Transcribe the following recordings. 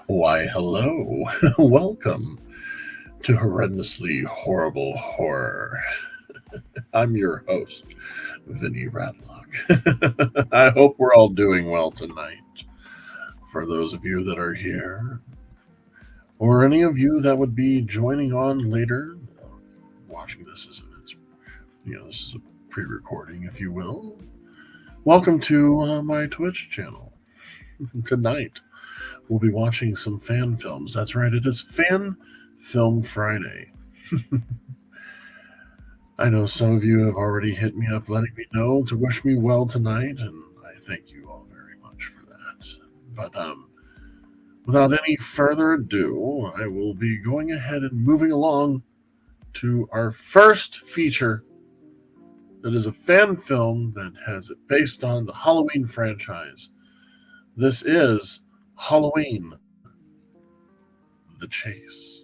Why, hello. Welcome to Horrendously Horrible Horror. I'm your host, Vinny Radlock. I hope we're all doing well tonight. For those of you that are here, or any of you that would be joining on later, watching this as it's, this is a pre-recording, if you will. Welcome to my Twitch channel. Tonight, we'll be watching some fan films. That's right, it is Fan Film Friday. I know some of you have already hit me up letting me know to wish me well tonight, and I thank you all very much for that. But without any further ado, I will be going ahead and moving along to our first feature that is a fan film that has it based on the Halloween franchise. This is Halloween, The Chase.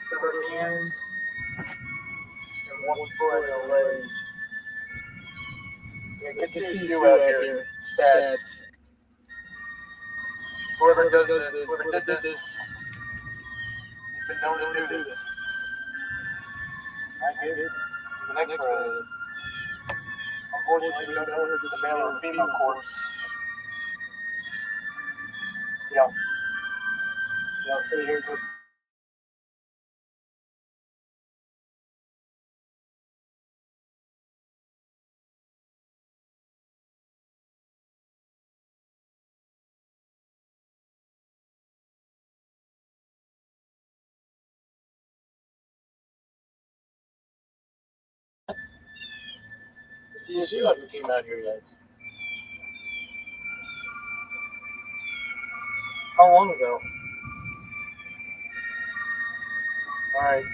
Several hands, and one foot in a leg. You can see you out here, stat. Whoever did this, has been known to do this. I guess the next one. Unfortunately, we don't know if it's a male or female corpse. Yeah. So here just. You haven't came out here yet. How long ago? Alright.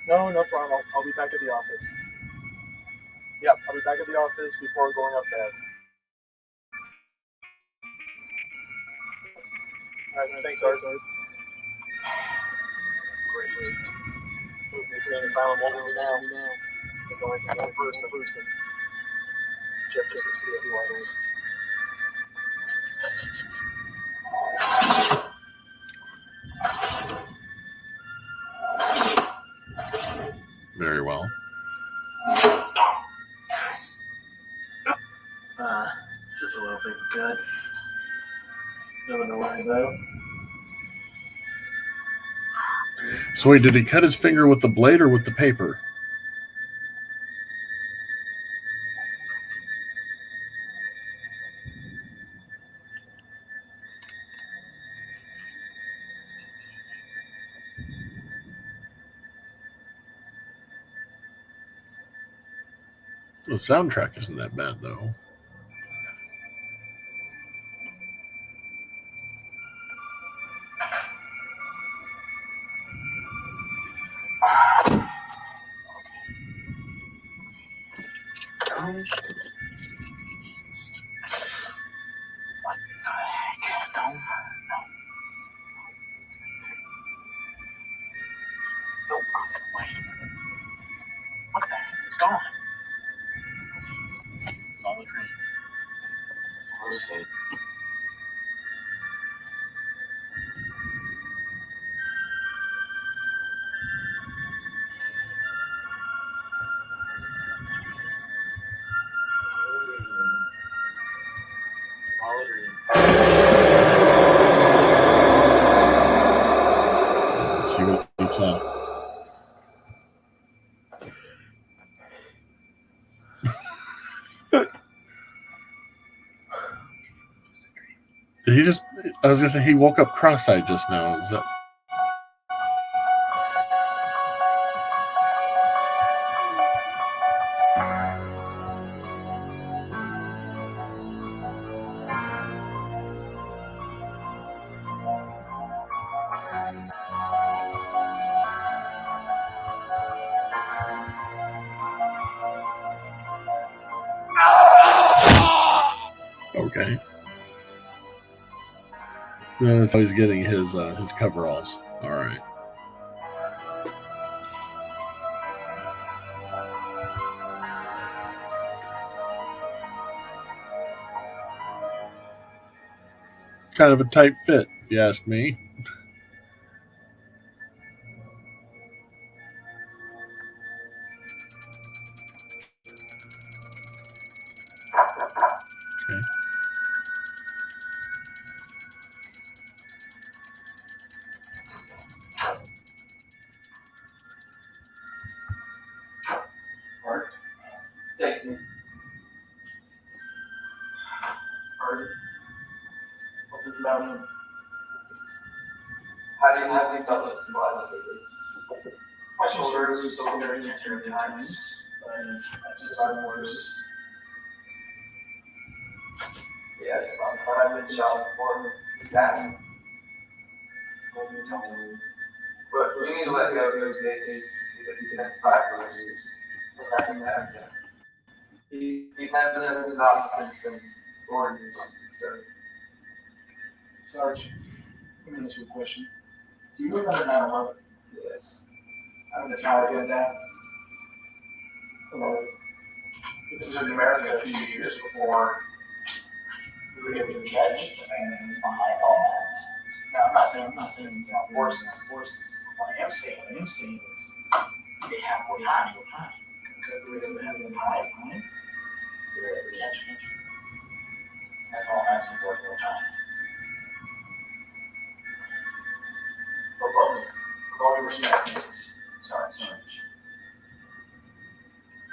No problem. I'll be back at the office. Yep, I'll be back at the office before going up bed. Alright, thanks, Art. Great. Who's the asylum holding me now? They're going to one person. Jefferson Steelworks. Very well. Just a little bit good. Nothing to worry about. So wait, did he cut his finger with the blade or with the paper? The soundtrack isn't that bad, though. What the heck? No. No, wait. What the heck? It's gone. It's all a dream. We'll see. Let's see what he saw. Did he just? I was gonna say he woke up cross-eyed just now. Is that? Okay. No, that's how he's getting his coveralls. All right. Kind of a tight fit, if you ask me. Okay. Art. Jason. Art. What's this about? How do you think about this my shoulders so very terrible times, but I just got worse. Yes, but I've been shot before. Exactly. But we need to let go of those days because he's next time for those years. He's never stopped some orders. Sarge, let me ask you a question. Do you remember 9/11? Yes. I'm the power did that. It was in America a few years before we were able to catch and behind all that. Now, I'm not saying forces. What I am saying is they have more time. Because we don't have more time. The entry. That's all that's been working more time. But all your respect, sorry.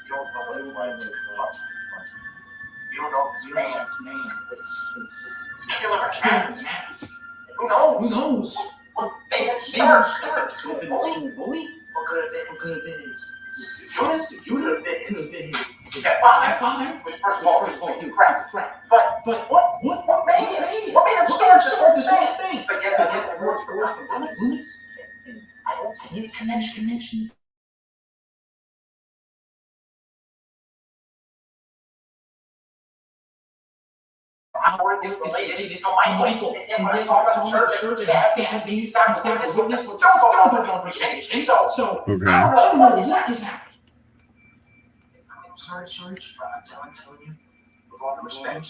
You don't know what it's like to front. You don't know this man. It's killer cats. Who knows? Maybe start. Could have been the school bully. Or could have been his Judah. Could have been his stepfather. Which first of all, he's a crap. But what made him start this whole thing? But yet the words from Loomis. I don't see any connections. How are they related to Michael? And when I talk about the church and he's not the witness, but still don't know anything. So Okay. I don't know what is happening. I'm sorry, Sarge, but I'm telling you, with all the respect.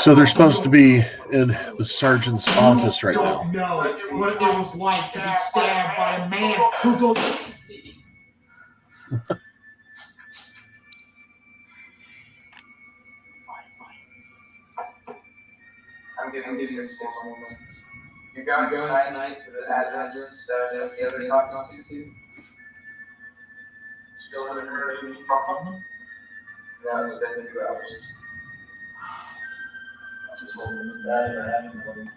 So they're supposed to be in the sergeant's office right now. Don't know what it was like to be stabbed by a man who goes crazy. I'm giving you 6 months. You're going tonight to the address the other copies to? Still haven't heard anything from them? Yeah, it's been 2 hours. Just holding them back or having them.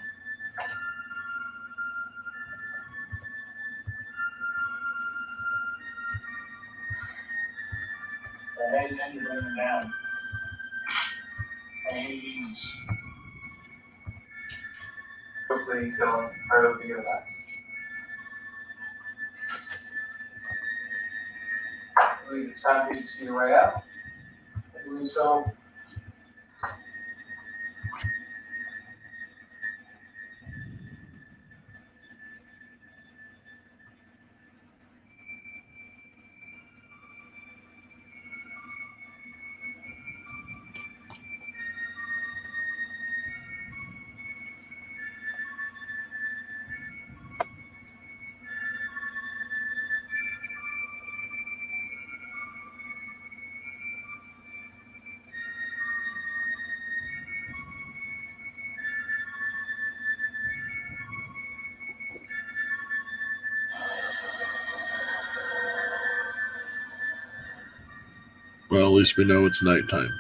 I hate that you're bringing down. I hate these. Hopefully he'll hardly be your last. I believe it's time for you to see your way out. I believe so. Well, at least we know it's nighttime.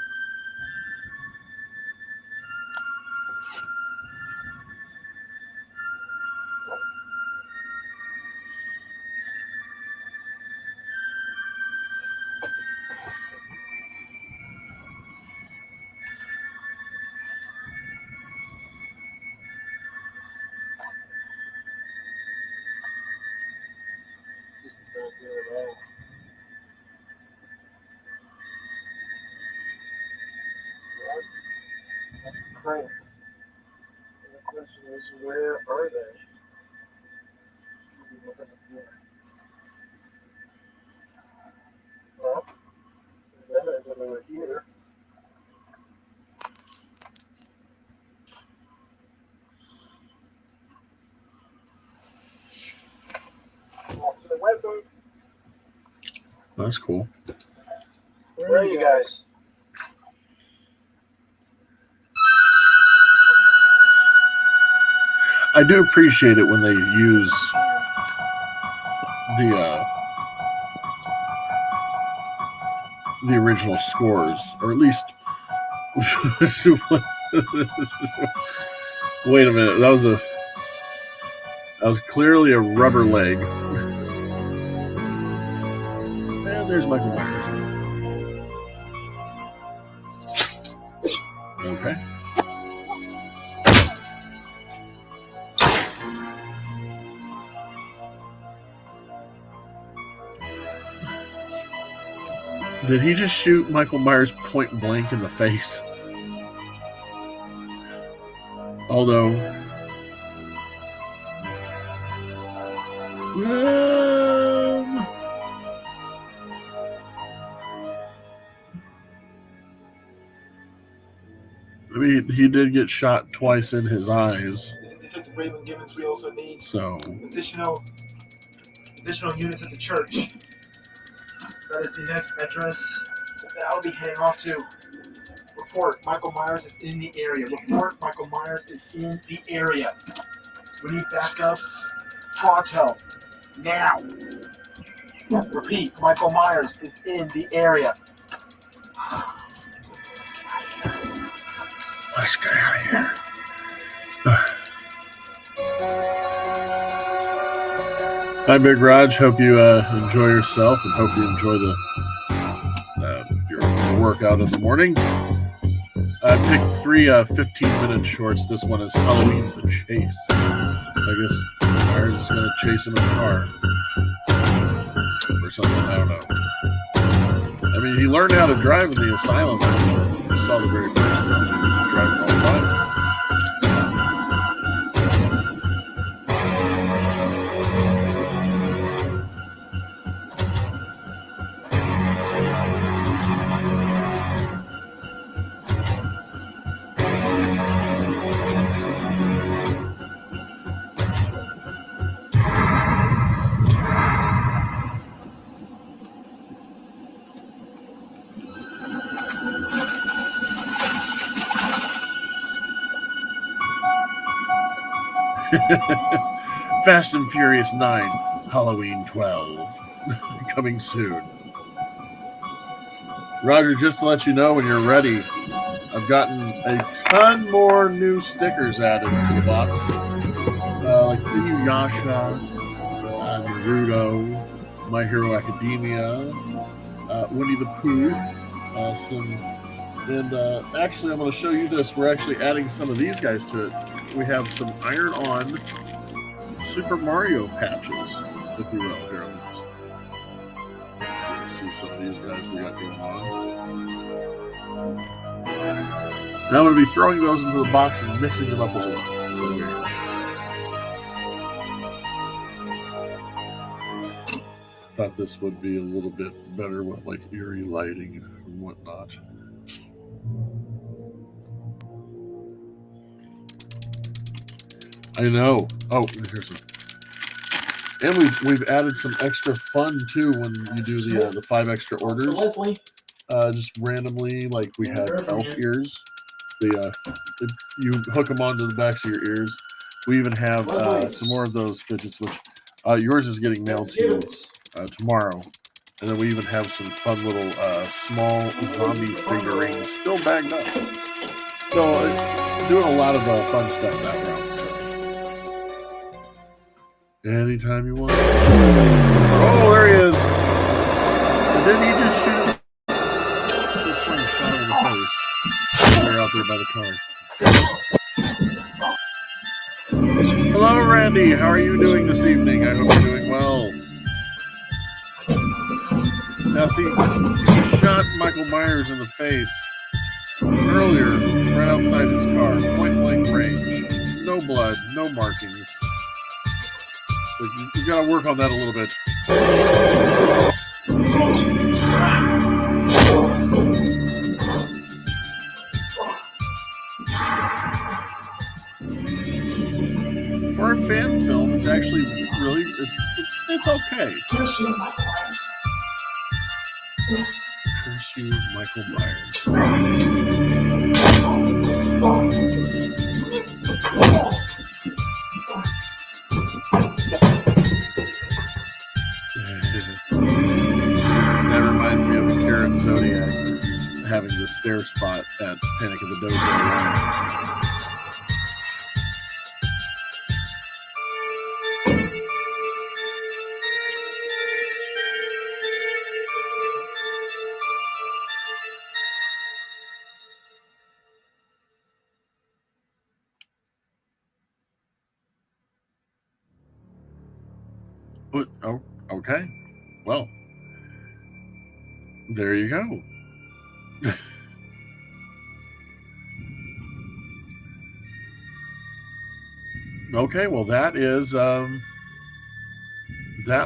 Just don't do it all. Right. And the question is, where are they? Well, there's evidence that they were here. Off to the west. That's cool. Where are you guys? I do appreciate it when they use the original scores, or at least. Wait a minute, that was clearly a rubber leg. And there's Michael Myers. Okay. Did he just shoot Michael Myers point blank in the face? Although... I mean, he did get shot twice in his eyes. Detective Raven Gibbons, we also need So... additional units at the church. That is the next address that I'll be heading off to. Report, Michael Myers is in the area. Report, Michael Myers is in the area. We need backup. Pronto. Now. Repeat, Michael Myers is in the area. Let's get out of here. Hi, Big Raj. Hope you enjoy yourself and hope you enjoy your workout in the morning. I picked 3 15-minute shorts. This one is Halloween the Chase. I guess Myers is going to chase him in the car or something. I don't know. I mean, he learned how to drive in the asylum. You saw the very first one. He was driving all the time. Fast and Furious 9, Halloween 12, coming soon. Roger, just to let you know when you're ready, I've gotten a ton more new stickers added to the box. Like Inuyasha, Naruto, My Hero Academia, Winnie the Pooh, actually, I'm going to show you this. We're actually adding some of these guys to it. We have some iron-on Super Mario patches, if you will. Here, let's see some of these guys we got going on. Now I'm going to be throwing those into the box and mixing them up a little. So here you go. Thought this would be a little bit better with like eerie lighting and whatnot. I know. Oh, here's some. And we've added some extra fun too when you do the 5 extra orders. Leslie. Just randomly, like we had elf ears. You hook them onto the backs of your ears. We even have some more of those fidgets, which yours is getting mailed to you tomorrow. And then we even have some fun little small zombie figurines still bagged up. So doing a lot of fun stuff that round. So anytime you want. Oh, there he is. And then you just shoot him. Just shot in the face. They're out there by the car. Hello, Randy. How are you doing this evening? I hope you're doing well. Now, see, he shot Michael Myers in the face earlier, right outside his car, point blank range. No blood, no markings. So you got to work on that a little bit. For a fan film, it's actually really it's okay. Curse you, Michael Myers. That reminds me of Karen Zodiac having the stare spot at Panic at the Dojo. Oh, okay. Well, there you go. Okay, well that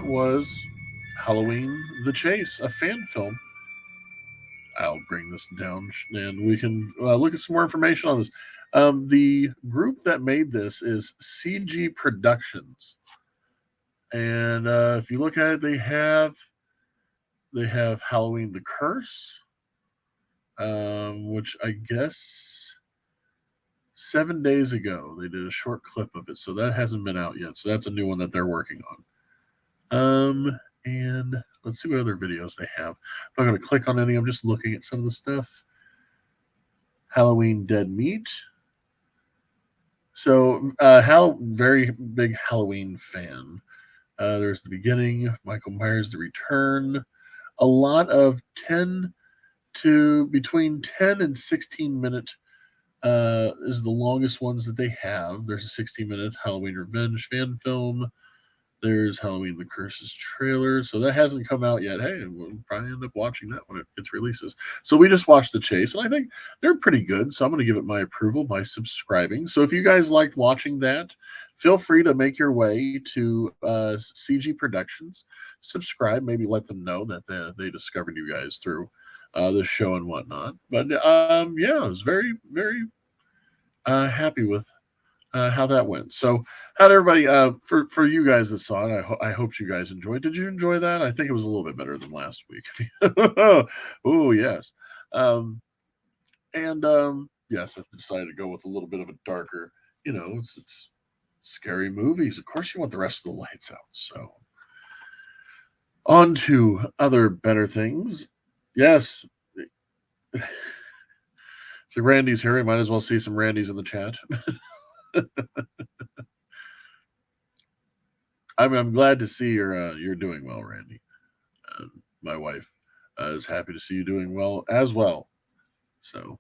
was Halloween the Chase, a fan film. I'll bring this down and we can look at some more information on this. The group that made this is CG Productions, and if you look at it, they have Halloween the Curse, which I guess 7 days ago they did a short clip of it, so that hasn't been out yet. So that's a new one that they're working on. And let's see what other videos they have. I'm not going to click on any. I'm just looking at some of the stuff. Halloween Dead Meat. So, very big Halloween fan. There's the beginning, Michael Myers, the return. A lot of between 10 and 16 minute is the longest ones that they have. There's a 60-minute Halloween Revenge fan film. There's Halloween the Curses trailer. So that hasn't come out yet. Hey, we'll probably end up watching that when it gets releases. So we just watched The Chase, and I think they're pretty good. So I'm going to give it my approval by subscribing. So if you guys liked watching that, feel free to make your way to CG Productions. Subscribe. Maybe let them know that they discovered you guys through this show and whatnot. But yeah, I was very, very happy with how that went. So how'd everybody for you guys that saw it, I hope you guys enjoyed. Did you enjoy that? I think it was a little bit better than last week. Oh yes. Yes, I decided to go with a little bit of a darker, it's scary movies. Of course, you want the rest of the lights out. So, on to other better things. Yes. So Randy's here. You might as well see some Randys in the chat. I'm glad to see you're doing well, Randy. My wife is happy to see you doing well as well. So,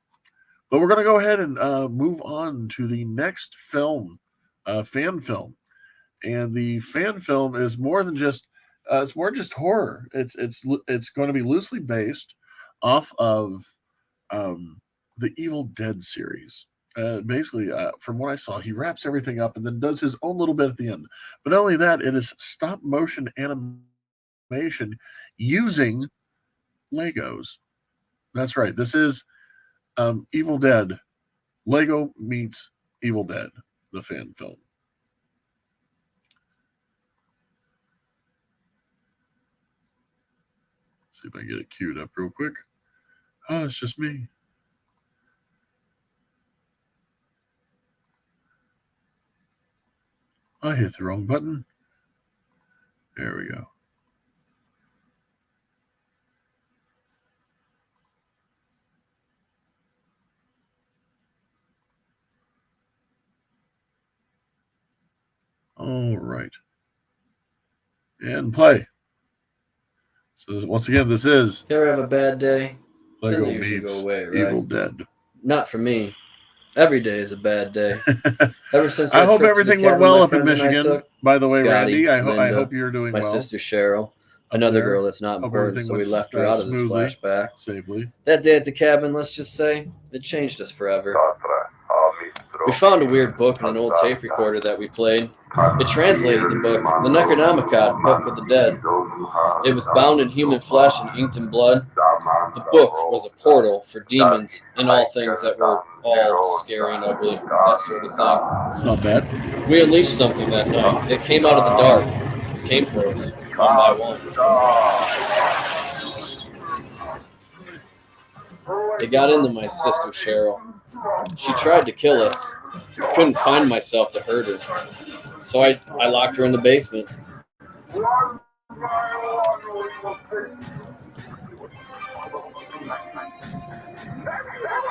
but we're going to go ahead and move on to the next film, fan film, and the fan film is more than just it's more just horror. It's going to be loosely based off of the Evil Dead series. Basically, from what I saw, he wraps everything up and then does his own little bit at the end. But not only that, it is stop motion animation using Legos. That's right. This is Evil Dead. Lego meets Evil Dead, the fan film. See if I can get it queued up real quick. Oh, it's just me. I hit the wrong button. There we go. All right. And play. So once again, this is... You ever have a bad day? Lego Then they usually meets go away, right? Evil Dead. Not for me. Every day is a bad day. Ever since I hope everything went well up in Michigan. By the way, Scotty, Randy, I Linda, hope you're doing my well. sister Cheryl, another girl that's not Hope important, everything so we went, left her out of this smoothly, flashback. Safely. That day at the cabin, let's just say, it changed us forever. We found a weird book and an old tape recorder that we played. It translated the book, the Necronomicon, Book of the Dead. It was bound in human flesh and inked in blood. The book was a portal for demons and all things that were all scary and ugly, that sort of thing. It's not bad. We unleashed something that night. It came out of the dark. It came for us, one by one. It got into my sister Cheryl. She tried to kill us. I couldn't find myself to hurt her. So I locked her in the basement.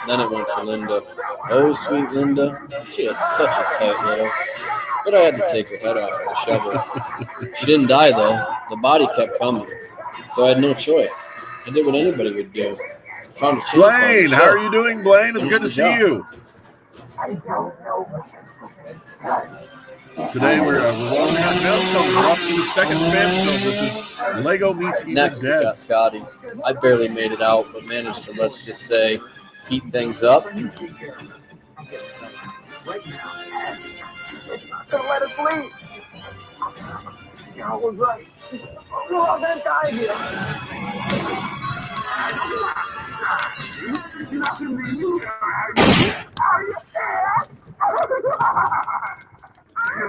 Then it went for Linda. Oh, sweet Linda. She had such a tight little. But I had to take her head off with a shovel. She didn't die, though. The body kept coming. So I had no choice. I did what anybody would do. I found a chainsaw. Blaine, how are you doing, Blaine? It's good to see you. Today we're rolling out film films. We're off to the second fan film. This is Lego meets Evil Next, we Dead. got Scotty. I barely made it out, but managed to, let's just say, heat things up. Don't let us leave. I was right. We're all gonna die here. You're not gonna be you. Are you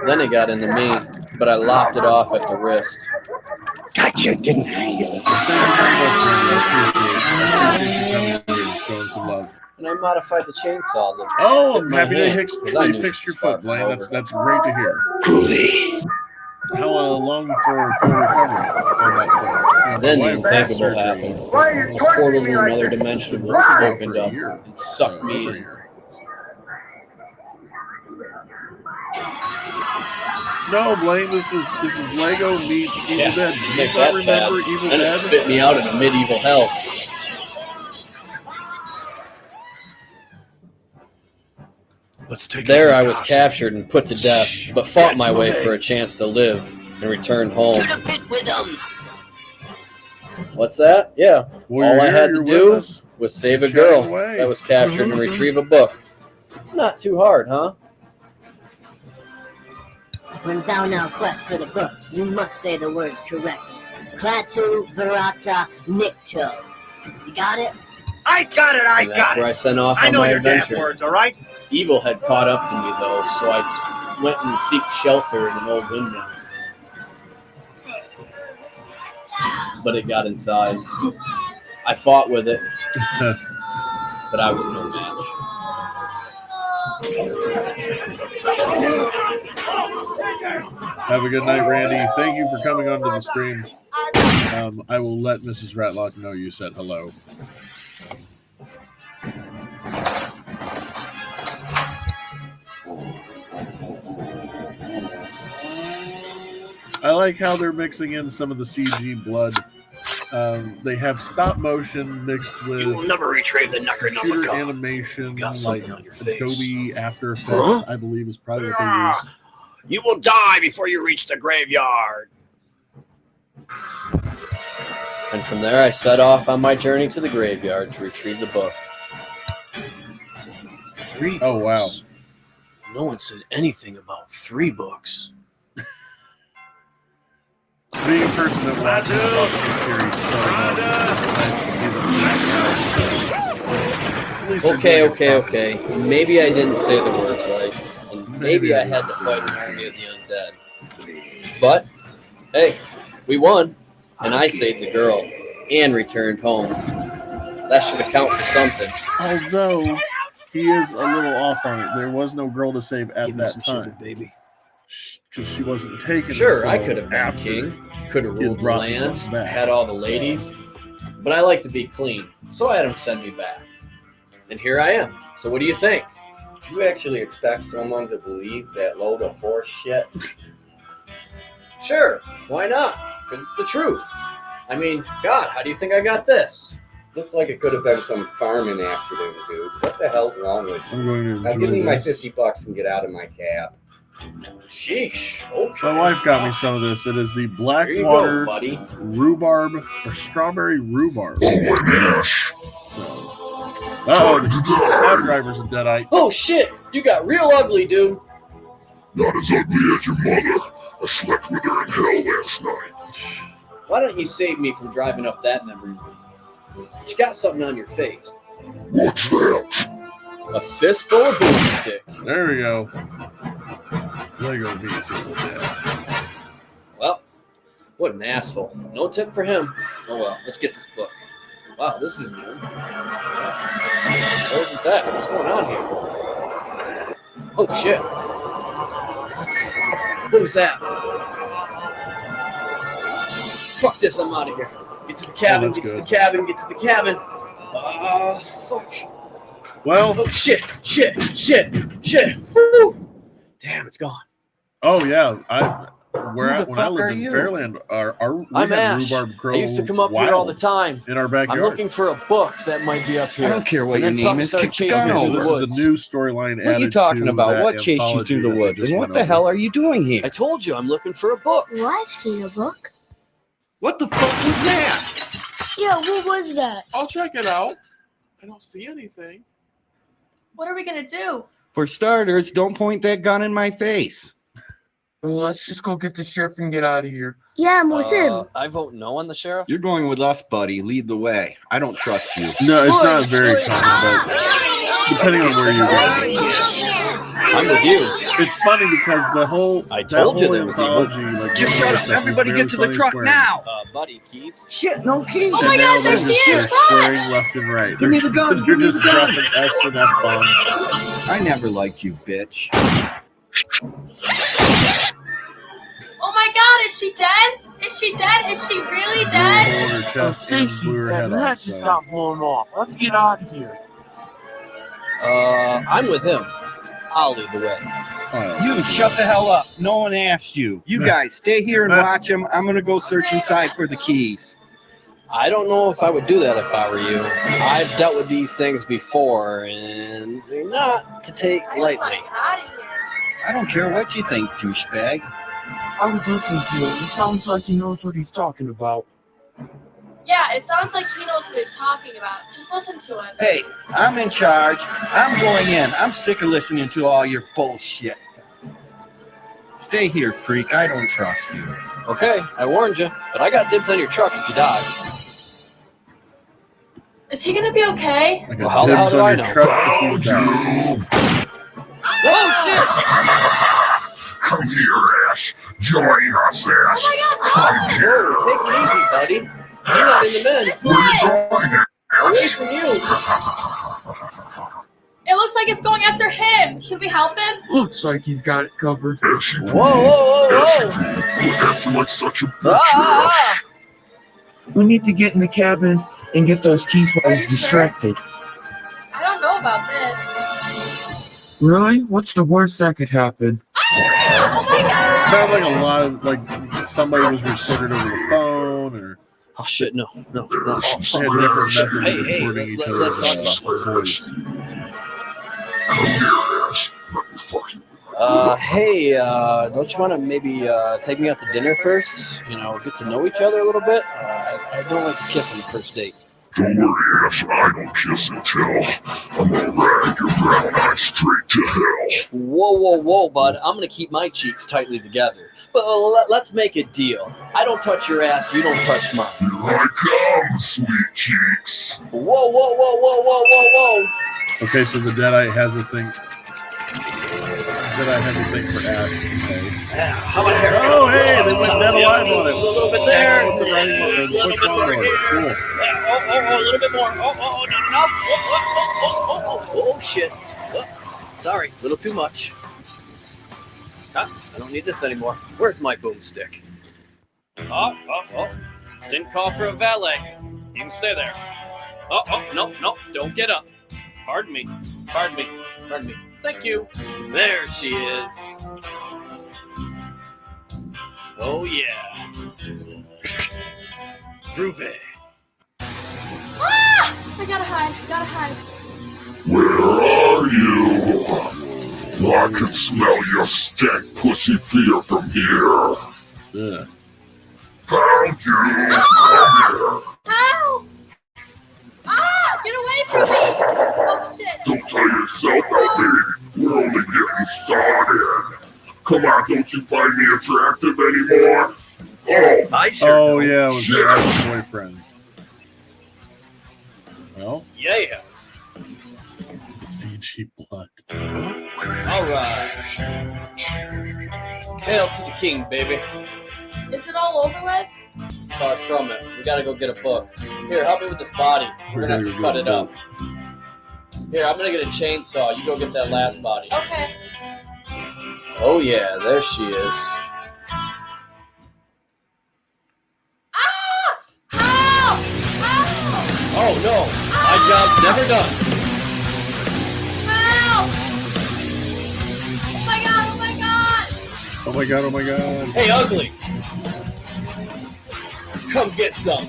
Then it got into me, but I lopped it off at the wrist. Gotcha, didn't I? Showing some love. And I modified the chainsaw. That Oh, fit I'm my happy they hand, 'cause I they knew fixed it your was far foot, from Blaine. over. That's great to hear. Truly. How long for full recovery on that foot? Then the Why unthinkable surgery? happened. A portal to another dimension opened up and sucked me in. No, Blaine, this is Lego meets Evil Yeah, Dead. I Do you think not that's bad. remember Evil Then it Dead? spit me out in a medieval hell. Let's take There I was captured and put to death, but fought my way for a chance to live and return home. What's that? Yeah. Well, All you're I here, had to you're do with us. was save a Chat girl away. that was captured and retrieve a book. Not too hard, huh? When thou now quest for the book, you must say the words correctly. Klaatu Verata Nikto. You got it? I got it, And that's where I sent off on my adventure. words, all right? Evil had caught up to me, though, so I went and seeked shelter in an old windmill. But it got inside. I fought with it, but I was no match. Have a good night, Randy. Thank you for coming onto the stream. I will let Mrs. Ratlock know you said hello. I like how they're mixing in some of the CG blood. They have stop motion mixed with You will never retrieve the computer Necronomicon. animation, got like something on your face. Adobe After Effects, Huh? I believe is probably what they use. You will die before you reach the graveyard. And from there, I set off on my journey to the graveyard to retrieve the book. 3 books. Oh, wow. No one said anything about 3 books. Being a person that watches this series so much, it's nice to see them. Okay. Maybe I didn't say the words right. And maybe I had to fight an army of the undead. But, hey, we won. And I saved the girl and returned home. That should account for something. Although, he is a little off on it. There was no girl to save at Give me that some time. sugar, baby. Because she wasn't taken. Sure, I until could have been after. king. Could have he ruled the brought the land. book back. Had all the ladies. But I like to be clean. So I had him send me back. And here I am. So what do you think? You actually expect someone to believe that load of horse shit? Sure, why not? Because it's the truth. I mean, God, how do you think I got this? Looks like it could have been some farming accident, dude. What the hell's wrong with you? I'm going to Now enjoy give me my this. $50 and get out of my cab. Sheesh. Okay. My wife got me some of this. It is the Here you Blackwater go, buddy. rhubarb or strawberry rhubarb. Oh my gosh. Oh, the cab driver's a deadite. Oh shit! You got real ugly, dude. Not as ugly as your mother. I slept with her in hell last night. Why don't you save me from driving up that memory room? You got something on your face. What's that? A fistful of boomstick. There we go. Lego beats equal dead. Well, what an asshole. No tip for him. Oh well, let's get this book. Wow, this is new. What isn't that? What's going on here? Oh shit. What was that? Fuck this, I'm out of here. Get to the cabin, that's get to the good. cabin, get to the cabin. Fuck. Well, Oh shit. Woo! Damn, it's gone. oh yeah. When I fuck lived are in you? Fairland, we I'm had Ash. rhubarb crow I used to come up here all the time. in our I'm backyard. looking for a book that might be up here. I don't care what And your then name something is. started Kick the chasing gun me Okay, through so the this is woods. a new storyline What are you added talking to about? that What chased you anthology through the that we woods? just And went what the over. hell are you doing here? I told you I'm looking for a book. Well, I've seen a book. What the fuck was that? Yeah, what was that? I'll check it out. I don't see anything. What are we gonna do? For starters, don't point that gun in my face. Well, let's just go get the sheriff and get out of here. Yeah, I'm with him. I vote no on the sheriff. You're going with us, buddy. Lead the way. I don't trust you. No, it's Boy, not very boy. common, but depending on where you go. I'm with you. It's funny because the whole I told that you whole there was evil. anthology, like Just one of shut the up. stuff Everybody is get to the barely truck swearing. now. Buddy, keys. Shit, no keys. Oh my And God, now they're there just she is, they're run! swearing left and right. Give me They're- the gun, They're give me just the gun. dropping S and F bombs. I never liked you, bitch. Oh my God, is she dead? Is she dead? Is she really dead? Blew her chest and blew her head off. So. blowing off. Let's get out of here. I'm with him. I'll lead the way. Oh, You shut the hell up. No one asked you. You guys stay here and watch him. I'm gonna go search inside for the keys. I don't know if I would do that if I were you. I've dealt with these things before, and they're not to take lightly. I don't care what you think, douchebag. I was listening to it. It sounds like he knows what he's talking about. Yeah, it sounds like he knows what he's talking about. Just listen to him. Hey, I'm in charge. I'm going in. I'm sick of listening to all your bullshit. Stay here, freak. I don't trust you. Okay, I warned you, but I got dibs on your truck if you die. Is he gonna be okay? I got Well, how the hell dibs do on I your know? truck if you die. Oh shit! Come here, Ash. Join us, Oh Ash. my God, Come no! here. Take it easy, buddy. You're not in the men. This Where way! you going? Away from you. It looks looks like it's going after him. Should we help him? Looks like he's got it covered. Whoa! Acting like such a bitch. We need to get in the cabin and get those keys while he's distracted. I don't know about this. Really? What's the worst that could happen? Oh my god! Sounds like a lot of like somebody was recorded over the phone or. Oh shit! No. They had different methods of Hey, recording each let's other's talk about this voice. Hey, don't you want to maybe take me out to dinner first? You know, get to know each other a little bit. I don't like to kiss on the first date. Don't worry, Ash. I don't kiss and tell. I'm gonna rag your brown eyes straight to hell. Whoa, bud. I'm gonna keep my cheeks tightly together. But let's make a deal. I don't touch your ass, you don't touch mine. Here I come, sweet cheeks. Whoa. Okay, so the Deadeye has a thing. Deadeye has a thing for Ash. Okay. How about here? Oh, hey, they went dead alive on it. A little bit there. Push A little bit more on here. Cool. A little bit more. Not enough. Oh, shit. Oh, sorry, a little too much. I don't need this anymore. Where's my boomstick? Oh. Didn't call for a valet. You can stay there. No, don't get up. Pardon me. Thank you. There she is. Oh, yeah. Groovy. Ah! I gotta hide. Where are you? I can smell your stank pussy fear from here. Yeah. Found you. Come here. Ow! Ah! Get away from me! Oh shit! Don't tell yourself that, baby. We're only getting started. Come on, don't you find me attractive anymore? Oh, I sure Oh, do. yeah, it was Ash's boyfriend. Well, Yeah. CG blood. All right. Hail to the king, baby. Is it all over with? Far from it. We gotta go get a book. Here, help me with this body. We're gonna have to cut it up. Here, I'm gonna get a chainsaw. You go get that last body. Okay. Oh yeah, there she is. Ah! Help! Help! Oh no, my job's never done. Help! Oh my god! Oh my god. Hey, ugly. Come get some.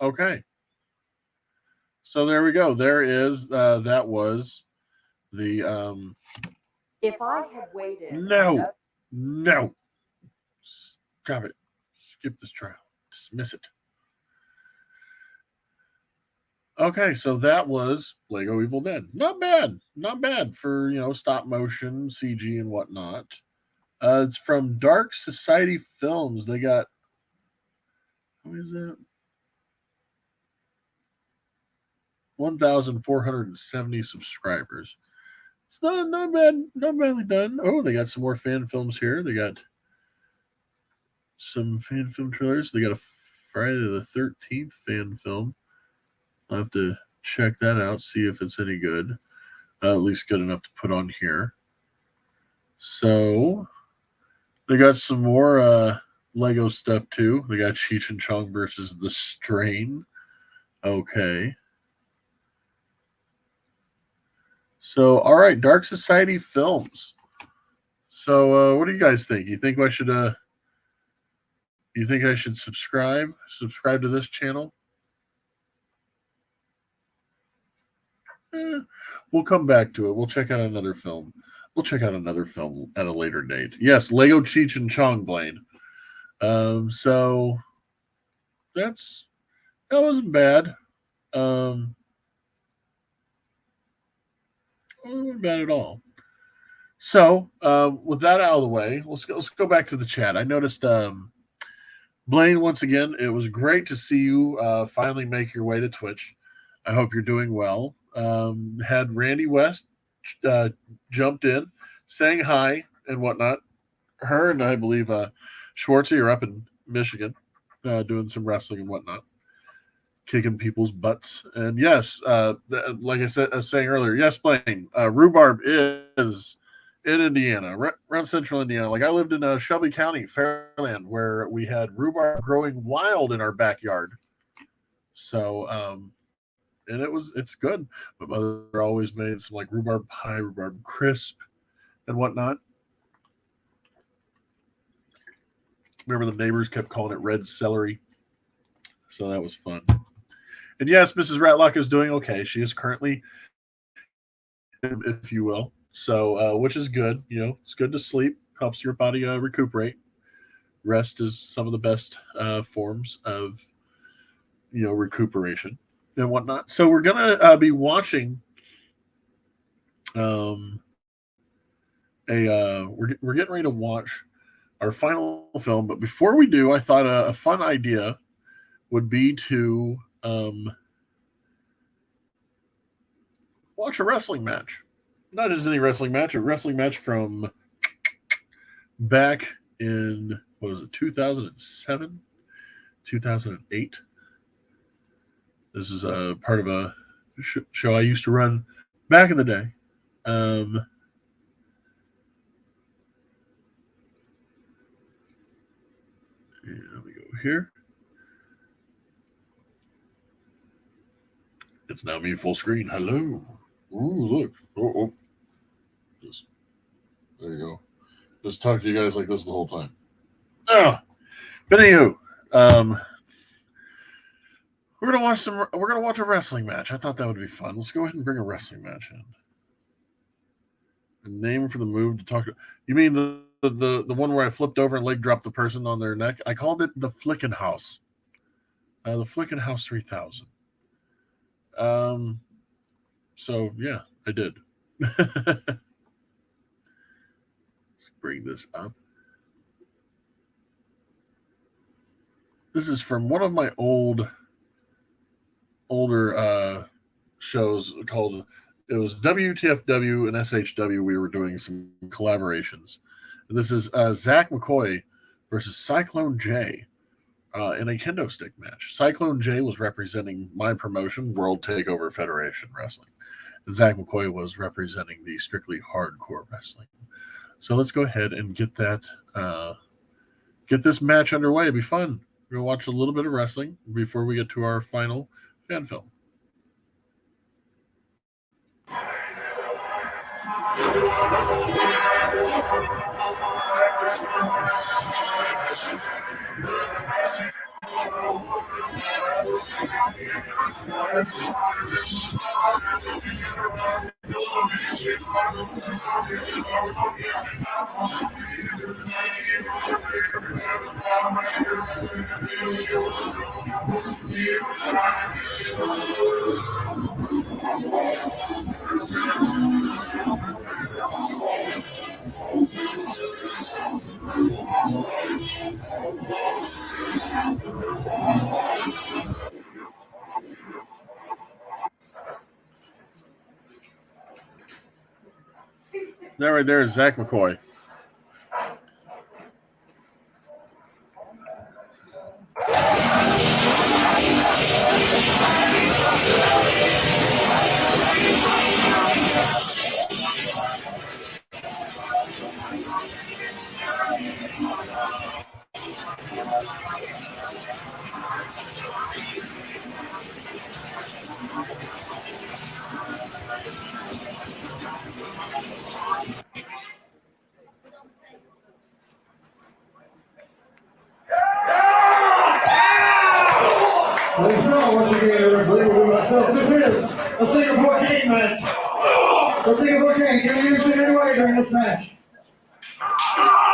Okay. So there we go. There is, that was the, If I had waited. No. Stop it. Skip this trial. Dismiss it. Okay, so that was Lego Evil Dead. Not bad for, stop motion, CG and whatnot. It's from Dark Society Films. They got, what is that? 1,470 subscribers. It's not badly done. Oh, they got some more fan films here. They got some fan film trailers. They got a Friday the 13th fan film. I'll have to check that out, see if it's any good. At least good enough to put on here. So they got some more Lego stuff too. They got Cheech and Chong versus The Strain. Okay. So, all right, Dark Society Films. So, what do you guys think? You think I should subscribe to this channel? We'll come back to it. We'll check out another film. We'll check out another film at a later date. Yes, Lego Cheech and Chong, Blaine. So that wasn't bad. Not bad at all. So, with that out of the way, let's go back to the chat. I noticed Blaine, once again, it was great to see you finally make your way to Twitch. I hope you're doing well. Had Randy West uh, jumped in, saying hi and whatnot. Her and I believe Schwartzy are up in Michigan doing some wrestling and whatnot, kicking people's butts. And yes, like I was saying earlier, yes, Blaine, rhubarb is in Indiana, around central Indiana. Like I lived in Shelby County, Fairland, where we had rhubarb growing wild in our backyard. So, and it's good. My mother always made some like rhubarb pie, rhubarb crisp, and whatnot. Remember the neighbors kept calling it red celery. So that was fun. And yes, Mrs. Ratlock is doing okay. She is currently, if you will. So, which is good. You know, it's good to sleep, helps your body recuperate. Rest is some of the best forms of, recuperation and whatnot. So we're gonna be watching. We're getting ready to watch our final film, but before we do, I thought a fun idea would be to watch a wrestling match. Not just any wrestling match, a wrestling match from back in, 2007, 2008. This is a part of a show I used to run back in the day. Let me go here. It's now me full screen. Hello. Ooh, look. Oh. There you go. Just talk to you guys like this the whole time. Oh. But anywho, we're gonna watch a wrestling match. I thought that would be fun. Let's go ahead and bring a wrestling match in. A name for the move to talk to. You mean the one where I flipped over and leg dropped the person on their neck? I called it the Flickin' House. The Flickin' House 3000. So yeah, I did. Let's bring this up. This is from one of my older shows called, it was WTFW and SHW. We were doing some collaborations. This is Zach McCoy versus Cyclone J in a kendo stick match. Cyclone J was representing my promotion, World Takeover Federation Wrestling. And Zach McCoy was representing the Strictly Hardcore Wrestling. So let's go ahead and get this match underway. It'll be fun. We're going to watch a little bit of wrestling before we get to our final fan film. That right there is Zach McCoy. Let's go once again, everybody. This is a Singapore game match. The Singapore game. Can we use it anyway during this match?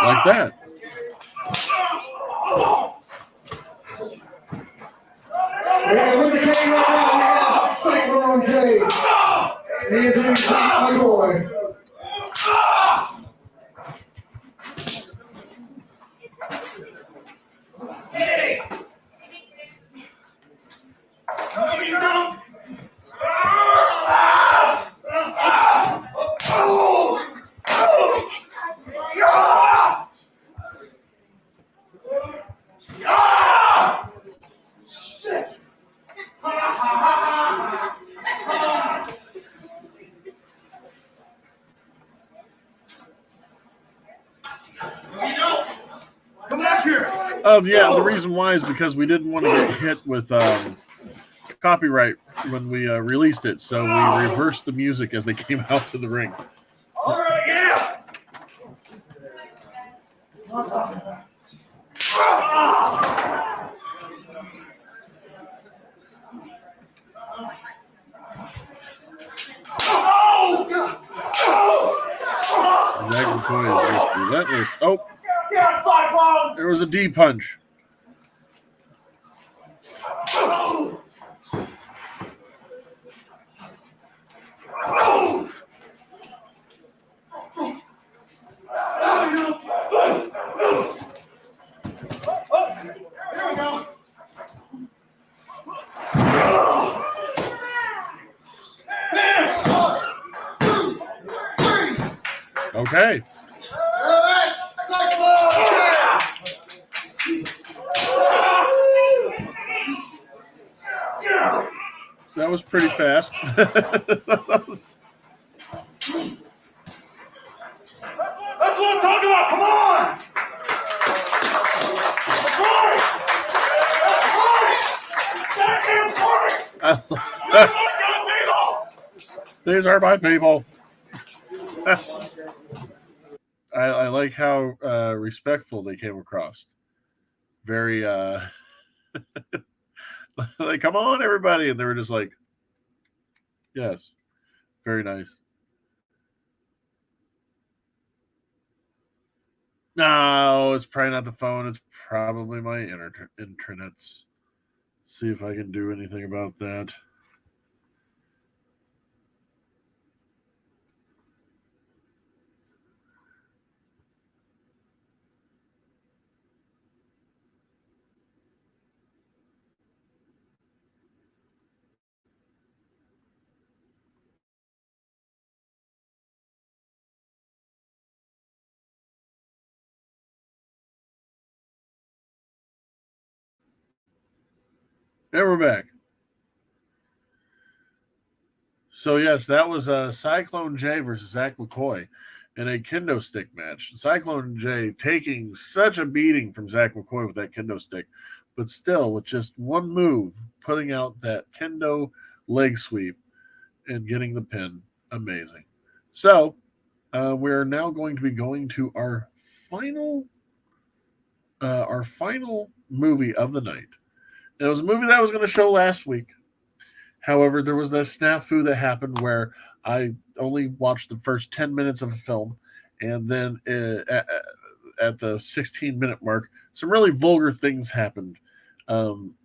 Like that. Yeah, with the game right now, we got Cyclone J. He is an exciting boy. Hey! No, you don't! Come back here! Yeah, the reason why is because we didn't want to get hit with copyright when we released it, so we reversed the music as they came out to the ring. All right, yeah! Zach McCoy is just relentless. Oh, Yeah, Cyclone! there was a D punch. Here we go. Okay. That was pretty fast. That was... That's what I'm talking about. Come on. These are my people. I like how respectful they came across. Very like, come on, everybody, and they were just like, yes, very nice. No, it's probably not the phone. It's probably my internets. See if I can do anything about that. And we're back. So, yes, that was Cyclone J versus Zach McCoy in a kendo stick match. Cyclone J taking such a beating from Zach McCoy with that kendo stick, but still with just one move, putting out that kendo leg sweep and getting the pin. Amazing. So, we're now going to be going to our final movie of the night. And it was a movie that I was going to show last week. However, there was that snafu that happened where I only watched the first 10 minutes of a film, and then at the 16-minute mark, some really vulgar things happened,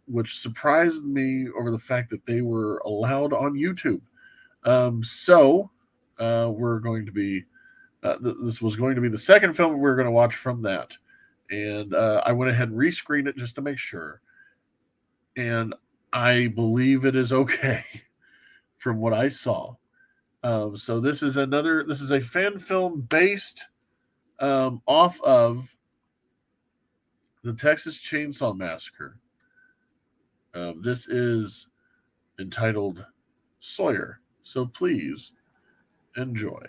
which surprised me over the fact that they were allowed on YouTube. So we're going to be this was going to be the second film we were going to watch from that, and I went ahead and rescreened it just to make sure, and I believe it is okay from what I saw. So this is a fan film based off of the Texas Chainsaw Massacre. This is entitled Sawyer. So please enjoy.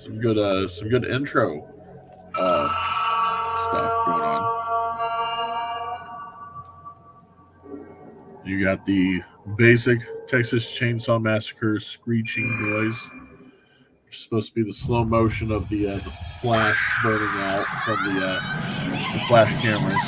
some good intro stuff going on. You got the basic Texas Chainsaw Massacre screeching noise, which is supposed to be the slow motion of the flash burning out from the flash cameras.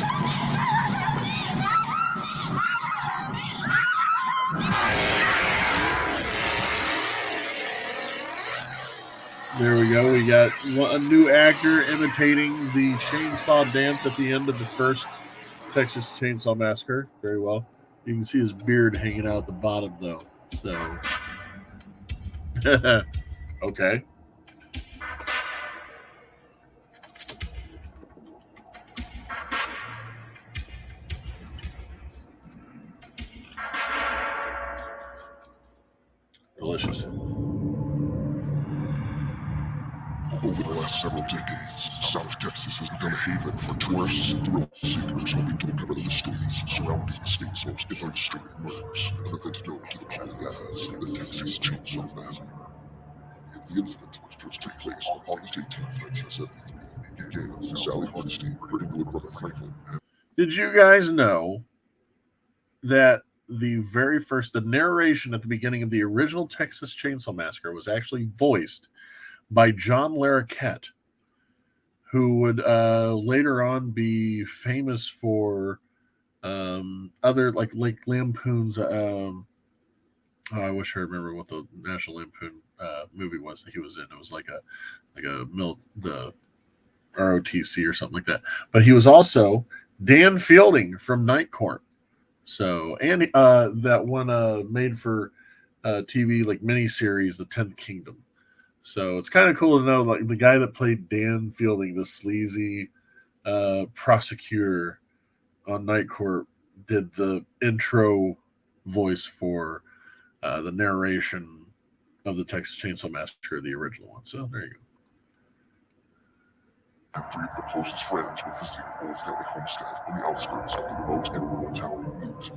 There we go. We got a new actor imitating the chainsaw dance at the end of the first Texas Chainsaw Massacre. Very well. You can see his beard hanging out at the bottom, though. So, okay. Delicious. Over the last several decades, South Texas has become a haven for tourists and thrill seekers hoping to uncover the mysteries surrounding the state's most infamous string of murders, an event known to the public as the Texas Chainsaw Massacre. The incident, which took place on August 18, 1973, began when Sally Horrendously, her invalid brother Franklin. Did you guys know that the narration at the beginning of the original Texas Chainsaw Massacre was actually voiced by John Larroquette, who would later on be famous for other like Lampoon's. I wish I remember what the National Lampoon movie was that he was in. It was the ROTC or something like that. But he was also Dan Fielding from Night Court. So and that one made for TV like miniseries, The 10th Kingdom. So it's kind of cool to know, like, the guy that played Dan Fielding, the sleazy prosecutor on Night Court, did the intro voice for the narration of the Texas Chainsaw Massacre, the original one. So there you go. And three of their closest friends were visiting an old family homestead in the outskirts of the remote and rural town of Newt.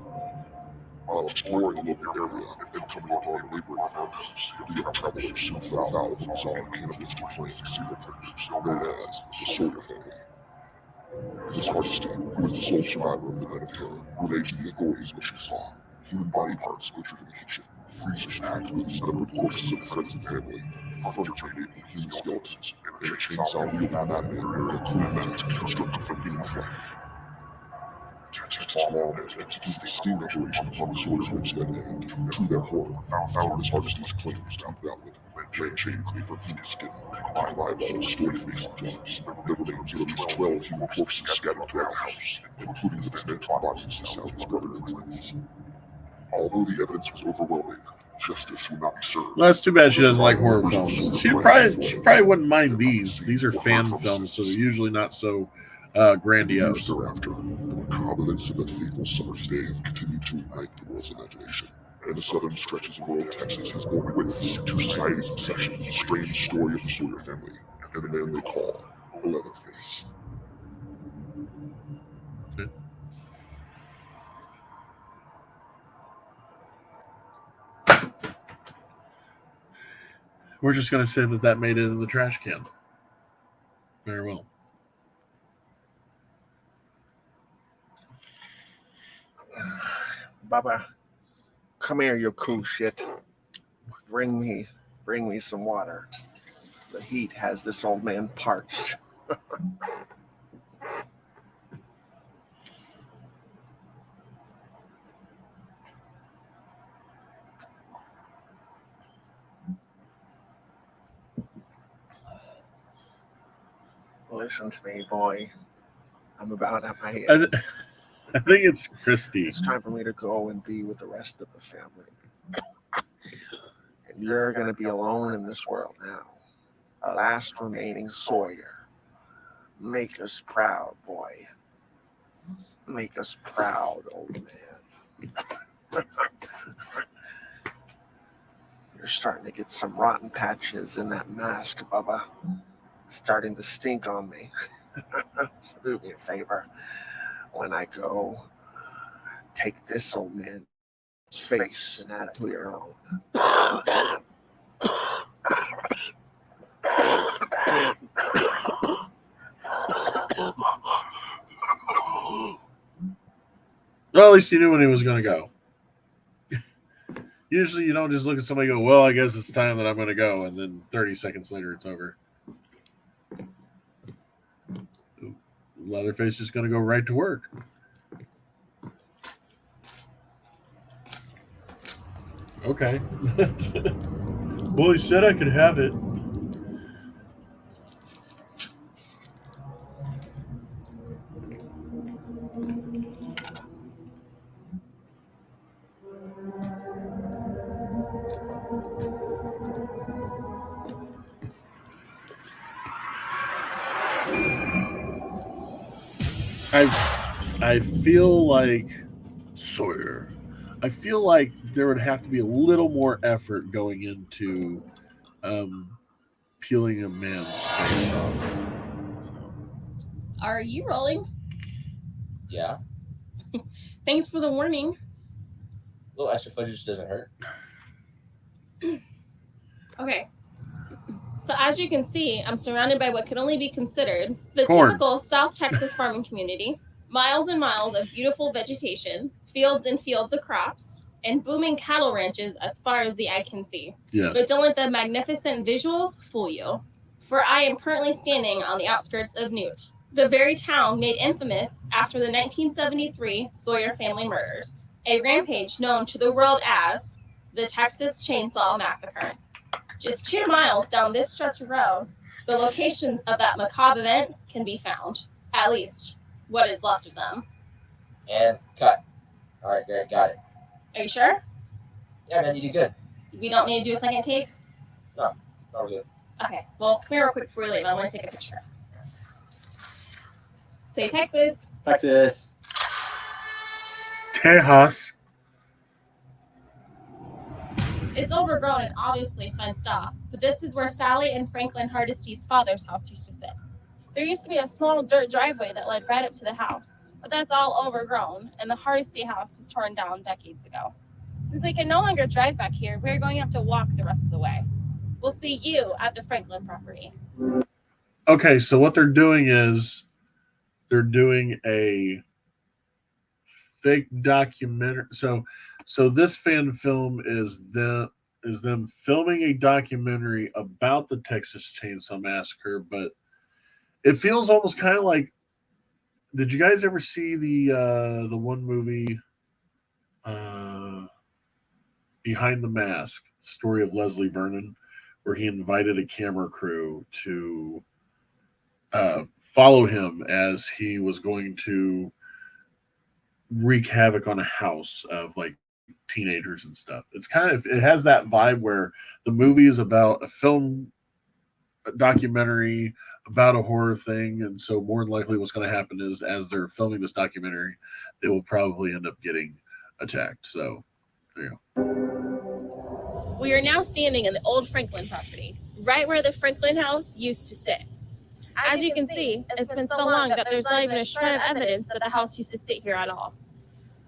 While exploring the local area and coming upon a neighboring farmhouse, the young travelers soon fell foul of a bizarre cannibalistic plan of serial predators known as the Sawyer family. Miss Hardesty, who was the sole survivor of the night of terror, relayed to the authorities what she saw: human body parts butchered in the kitchen, freezers packed with dismembered corpses of friends and family, furniture made from human skeletons, and a chainsaw-wielding madman wearing a crude mask constructed from human flesh. Texas lawmen executed a sting operation upon the Sawyer homestead and, to their horror, found Miss Hardesty's claims to be valid. Red chains made from human skin, pickled eyeballs stored in mason jars, the remains of at least 12 human corpses scattered throughout the house, including the dismantled bodies of Sally's brother and friends. Although the evidence was overwhelming, justice would not be served. Well, that's too bad she doesn't like horror films. She probably wouldn't mind these. These are fan films, so they're usually not so grandiose. Thereafter, the macabre events of that fateful summer's day have continued to ignite the world's imagination, and the southern stretches of rural Texas has borne witness to society's obsession with the strange story of the Sawyer family and the man they call Leatherface. We're just going to say that made it in the trash can. Very well. Baba, come here, you cool shit. Bring me some water. The heat has this old man parched. Listen to me, boy. I'm about at my end. I think it's Christy. It's time for me to go and be with the rest of the family. And you're going to be alone in this world now. A last remaining Sawyer. Make us proud, boy. Make us proud, old man. You're starting to get some rotten patches in that mask, Bubba. Starting to stink on me. So do me a favor. When I go, take this old man's face and add it to your own. Well, at least he knew when he was going to go. Usually you don't just look at somebody and go, well, I guess it's time that I'm going to go, and then 30 seconds later it's over. Leatherface is going to go right to work. Okay. Well, he said I could have it. I feel like Sawyer. I feel like there would have to be a little more effort going into peeling a man's face off. Are you rolling? Yeah. Thanks for the warning. A little extra footage doesn't hurt. Okay. So as you can see, I'm surrounded by what could only be considered the Corn. typical South Texas farming community. Miles and miles of beautiful vegetation, fields and fields of crops, and booming cattle ranches as far as the eye can see. Yeah. But don't let the magnificent visuals fool you. For I am currently standing on the outskirts of Newt, the very town made infamous after the 1973 Sawyer family murders, a rampage known to the world as the Texas Chainsaw Massacre. Just 2 miles down this stretch of road, the locations of that macabre event can be found. At least, what is left of them. And cut. All right, great, got it. Are you sure? Yeah, man, you did good. We don't need to do a second take? No, we're good. Okay, well, come here real quick before we leave. I want to take a picture. Say Texas. Texas. Tejas. It's overgrown and obviously fenced off, but this is where Sally and Franklin Hardesty's father's house used to sit. There used to be a small dirt driveway that led right up to the house, but that's all overgrown, and the Hardesty house was torn down decades ago. Since we can no longer drive back here, we're going to have to walk the rest of the way. We'll see you at the Franklin property. Okay, so what they're doing is they're doing a fake documentary. So this fan film is them filming a documentary about the Texas Chainsaw Massacre, but it feels almost kind of like. Did you guys ever see the one movie, Behind the Mask, the story of Leslie Vernon, where he invited a camera crew to follow him as he was going to wreak havoc on a house of like teenagers and stuff. It has that vibe where the movie is about a documentary about a horror thing, and so more than likely what's going to happen is as they're filming this documentary, they will probably end up getting attacked. So there you go. We are now standing in the old Franklin property, right where the Franklin house used to sit. As you can see, it's been so long that there's not even a shred of evidence that the house used to sit here at all.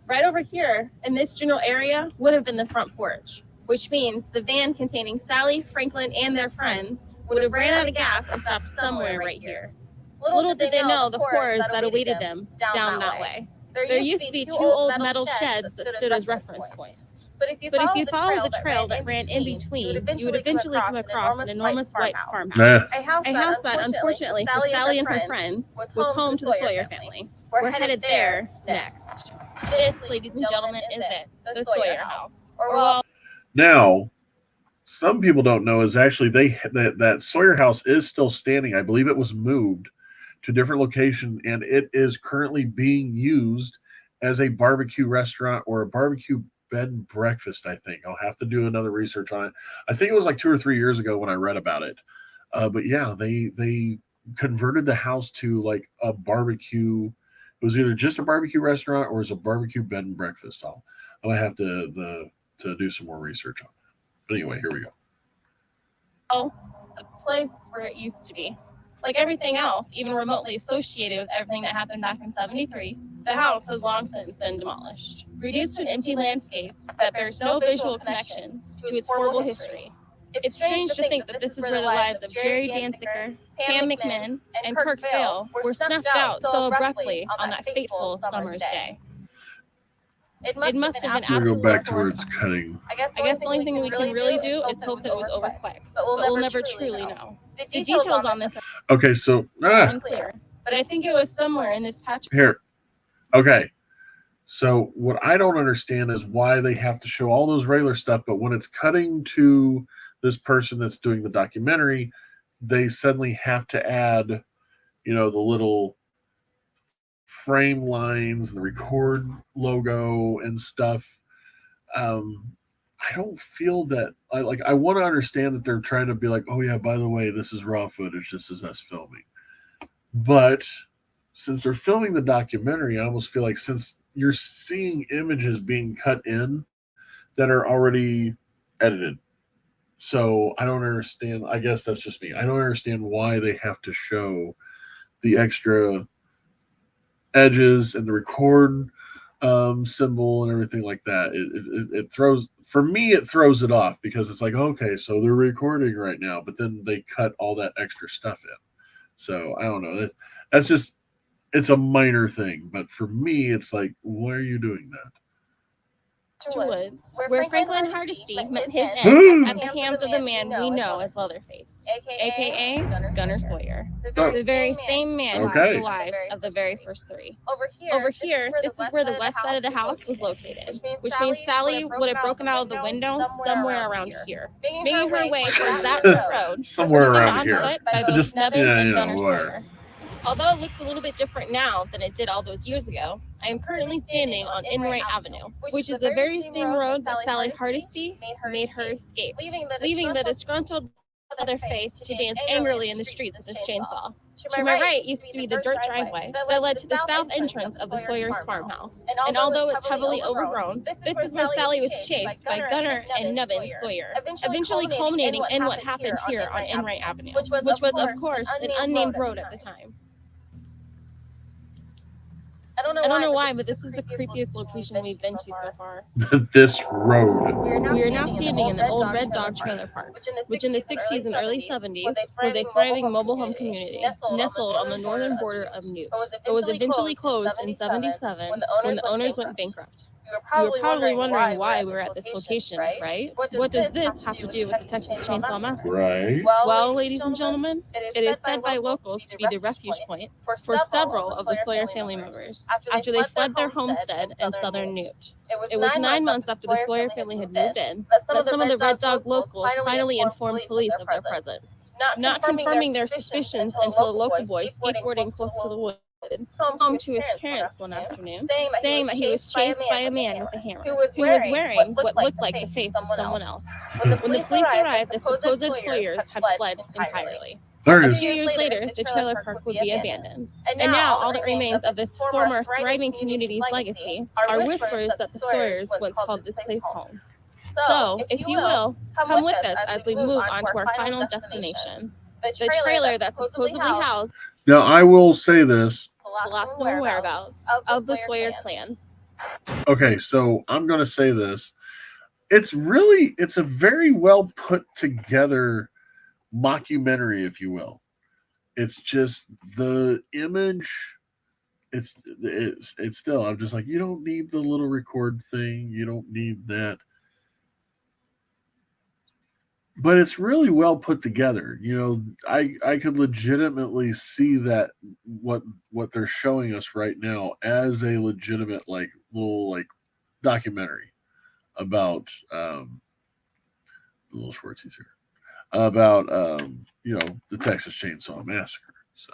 Right over here, in this general area, would have been the front porch, which means the van containing Sally, Franklin, and their friends would have ran out of gas and stopped somewhere right here. Little did they know the horrors that awaited them down that way. There used to be 2 old metal sheds that stood as reference points. But if you follow the trail that ran in between, you would eventually come across an enormous white farmhouse. A house that, unfortunately for Sally and her friends, was home to the Sawyer family. We're headed there next. This, ladies and gentlemen, is it, the Sawyer house. Or well, Now, some people don't know is actually that Sawyer house is still standing. I believe it was moved to a different location, and it is currently being used as a barbecue restaurant or a barbecue bed and breakfast, I think. I'll have to do another research on it. I think it was like 2 or 3 years ago when I read about it. But yeah, they converted the house to like a barbecue. It was either just a barbecue restaurant or it was a barbecue bed and breakfast. I'll have to do some more research on that. But anyway, here we go. a place where it used to be. Like everything else, even remotely associated with everything that happened back in '73, the house has long since been demolished, reduced to an empty landscape that bears no visual connections to its horrible history. It's strange to think that this is where the lives of Jerry Danziger, Pam McMinn, and Kirk Vale were snuffed out so abruptly on that fateful summer's day. It must have been I'm gonna go absolutely back to where it's horrifying. cutting. I guess the only thing we can really do is hope that it was over quick, but we'll never truly know. The details on this are Okay, so unclear, but I think it was somewhere in this patch. here. Okay. So what I don't understand is why they have to show all those regular stuff, but when it's cutting to this person that's doing the documentary, they suddenly have to add, the little frame lines and the record logo and stuff. I don't feel that I want to understand that they're trying to be like, oh yeah, by the way, this is raw footage. This is us filming. But since they're filming the documentary, I almost feel like since you're seeing images being cut in that are already edited. So I don't understand. I guess that's just me. I don't understand why they have to show the extra edges and the record symbol and everything like that. It throws, for me, it throws it off because it's like, okay, so they're recording right now, but then they cut all that extra stuff in. So I don't know. That's just, it's a minor thing, but for me, it's like, why are you doing that? Woods, where Franklin Hardesty met his end at the hands of the man we know as Leatherface, aka Gunner Sawyer, the very same man who took the lives of the very first three. Over here, this is where the west side of the house was located, which means Sally would have broken out of the window somewhere around here, making her way towards that road, Somewhere pursued around on here. foot by both Just, Nubbins and Gunner whatever. Sawyer. Although it looks a little bit different now than it did all those years ago, I am currently standing on Enright Avenue, which is the very same road that Sally Hardesty made her escape, leaving the disgruntled Leatherface to dance angrily in the streets with his chainsaw. To my right used to be the dirt driveway that led to the south entrance of the Sawyer's farmhouse. And although it's heavily overgrown, this is where Sally was chased by Gunner and Nubbin Sawyer, eventually culminating in what happened here on Enright Avenue, which was, of course, an unnamed road at the time. I don't know why, but this is the creepiest location we've been to so far. This road. We are now standing in the old Red Dog Trailer Park, which in the 60s and early 70s was a thriving mobile home community nestled on the northern border of Newt. It was eventually closed in 77 when the owners went bankrupt. You were probably wondering why we were at this location, right? What does this have to do with the Texas Chainsaw Massacre? Right. Well, ladies and gentlemen, it is said by locals to be the refuge point for several of the Sawyer family members after they fled their homestead in southern Newt. It was 9 months after the Sawyer family had moved in that some of the Red Dog locals finally informed police of their presence, not confirming their suspicions until a local boy skateboarding close to the woods home to his parents one afternoon, saying that he was chased by a man with a hammer, who was wearing what looked like the face of someone else. When the police arrived, the supposed Sawyers had fled entirely. A few years later, the trailer park would be abandoned. And now all that remains of this former thriving community's legacy are whispers that the Sawyers once called this place home. So, if you will, come with us as we move on to our final destination, the trailer that supposedly housed Now, I will say this. the last known whereabouts of the Sawyer clan. Okay, so I'm going to say this. It's a very well put together mockumentary, if you will. It's just the image. It's still, I'm just like, you don't need the little record thing. You don't need that. But it's really well put together. I could legitimately see that what they're showing us right now as a legitimate little documentary about little Schwartzy's here about the Texas Chainsaw Massacre. So.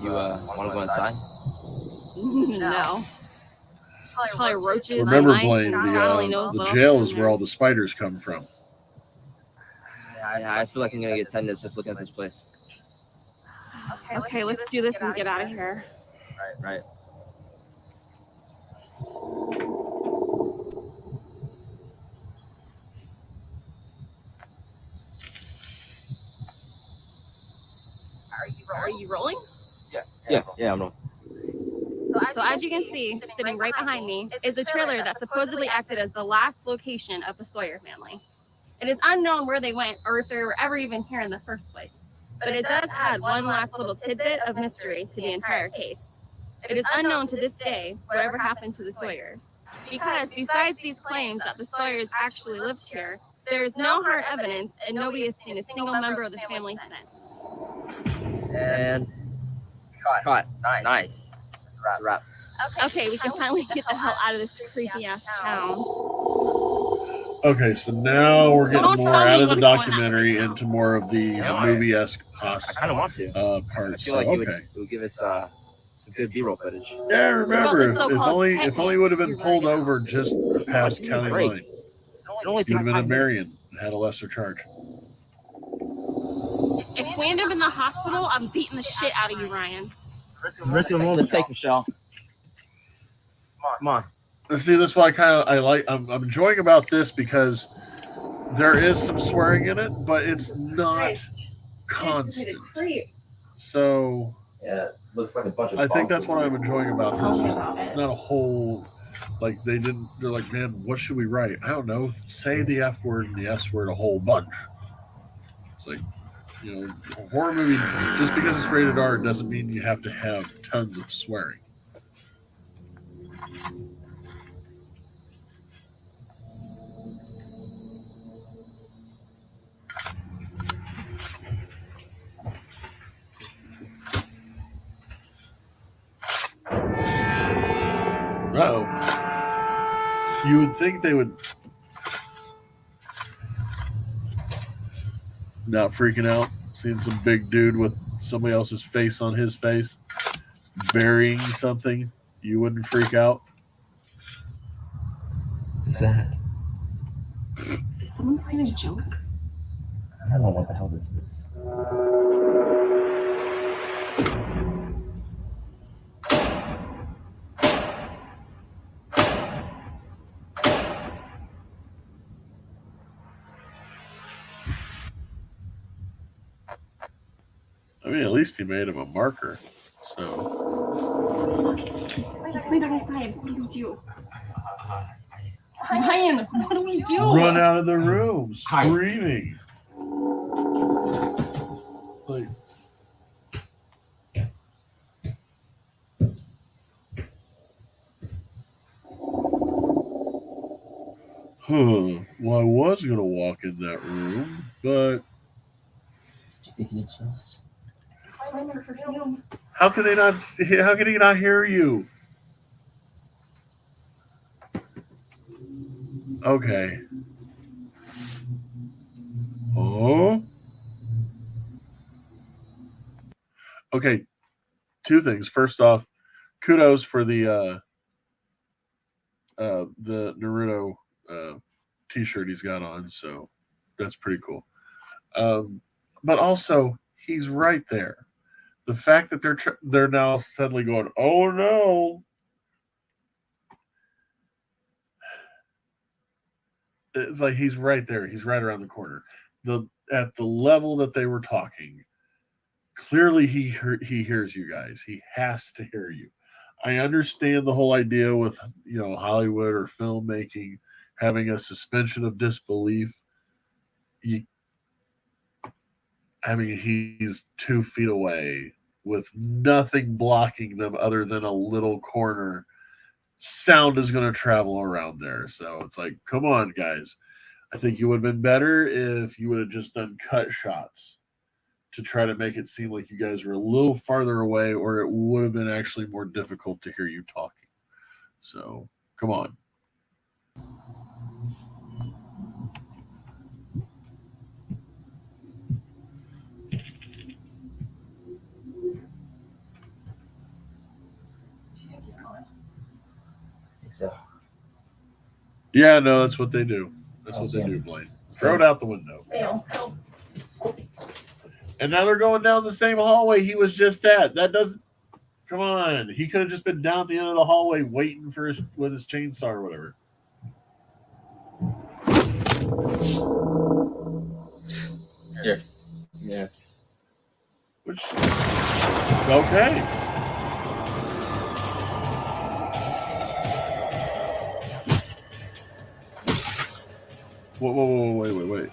You want to go inside? No. There's probably roaches. Remember, mice, Blaine, and God only knows the what jail else is where all the spiders come from. I feel like I'm gonna get tetanus just looking at this place. Okay, let's do this and get out of here. Right. you rolling? Yeah, I'm not. So as you can see, sitting right behind me is the trailer that supposedly acted as the last location of the Sawyer family. It is unknown where they went or if they were ever even here in the first place. But it does add one last little tidbit of mystery to the entire case. It is unknown to this day whatever happened to the Sawyers. Because besides these claims that the Sawyers actually lived here, there is no hard evidence and nobody has seen a single member of the family since. And cut. Nice. That's a wrap. Okay, we can finally get the hell out of this creepy ass town. Okay, so now we're getting Don't more tell me out of the what's going on. documentary into more of the movie-esque I kind of want to. parts. I feel like So, it would give us some good B-roll footage. Yeah, remember, if so-called only would have been pulled over just past county Great. line. It only You'd have took been 5 in Marion minutes. and had a lesser charge. If we end up in the hospital, I'm beating the shit out of you, Ryan. Risk of more than take, Michelle. Come on. And see, this is why I'm enjoying about this because there is some swearing in it, but it's not constant. So Yeah, it looks like a bunch of I think that's boxes. what I'm enjoying about this. It's not a whole like they're like, man, what should we write? I don't know. Say the F word and the S word a whole bunch. It's like, you know, a horror movie, just because it's rated R doesn't mean you have to have tons of swearing. Uh-oh. You would think they would not freaking out, seeing some big dude with somebody else's face on his face, burying something. You wouldn't freak out? What's that? Is someone playing a joke? I don't know what the hell this is. I mean, at least he made him a marker. So Look, he's right on his side. What do we do? Ryan, what do we do? run out of the room screaming. Like, well, I was gonna walk in that room, but how can they not? How can he not hear you? Okay. Oh. Okay. Two things. First off, kudos for the Naruto T-shirt he's got on. So that's pretty cool. But also, he's right there. The fact that they're now suddenly going, oh no. It's like he's right there. He's right around the corner. At the level that they were talking, clearly he hears you guys. He has to hear you. I understand the whole idea with, you know, Hollywood or filmmaking having a suspension of disbelief. I mean, he's 2 feet away with nothing blocking them other than a little corner. Sound is going to travel around there. So it's like, come on, guys. I think you would have been better if you would have just done cut shots to try to make it seem like you guys were a little farther away, or it would have been actually more difficult to hear you talking. So, come on. So. Yeah, no, that's what they do. That's what they do, Blaine. Throw it out the window. And now they're going down the same hallway he was just at. That doesn't. Come on. He could have just been down at the end of the hallway waiting for with his chainsaw or whatever. Here. Yeah. Which Okay. Whoa, wait.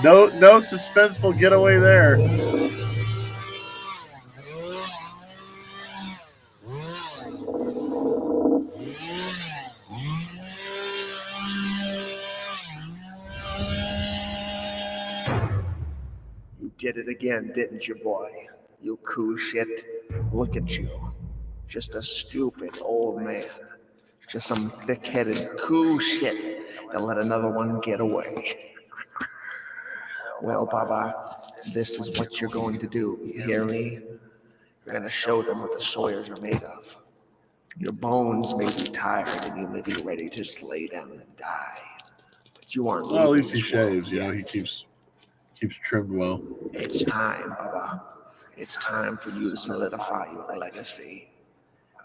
No suspenseful getaway there. You did it again, didn't you, boy? You cool shit. Look at you. Just a stupid old man. Just some thick-headed cool shit that let another one get away. Well, Baba, this is what you're going to do. You hear me? You're going to show them what the Sawyers are made of. Your bones may be tired and you may be ready to just lay down and die. But you aren't. Well, at least he shaves, you know, he keeps trimmed well. It's time, Baba. It's time for you to solidify your legacy.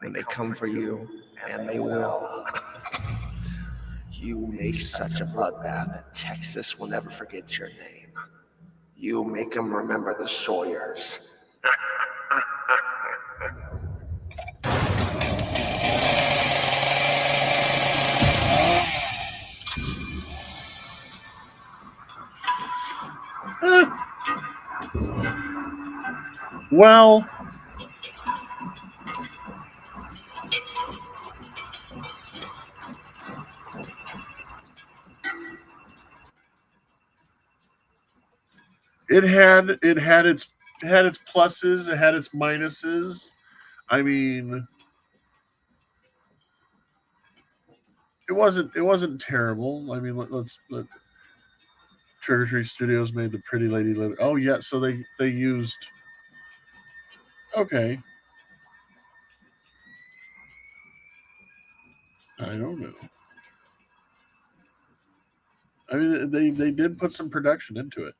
When they come for you, and they will, you make such a bloodbath that Texas will never forget your name. You make them remember the Sawyers. Well, it had its pluses, it had its minuses. I mean, it wasn't terrible. I mean, let Trigger Tree Studios made the Pretty Lady Live. Oh yeah, so they used. Okay. I don't know. I mean, they did put some production into it.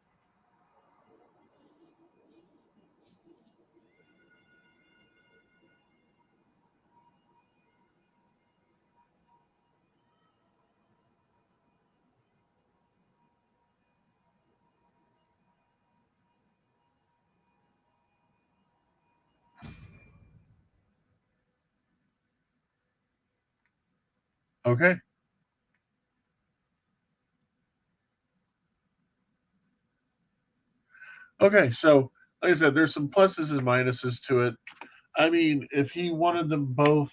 Okay. Okay, so like I said, there's some pluses and minuses to it. I mean, if he wanted them both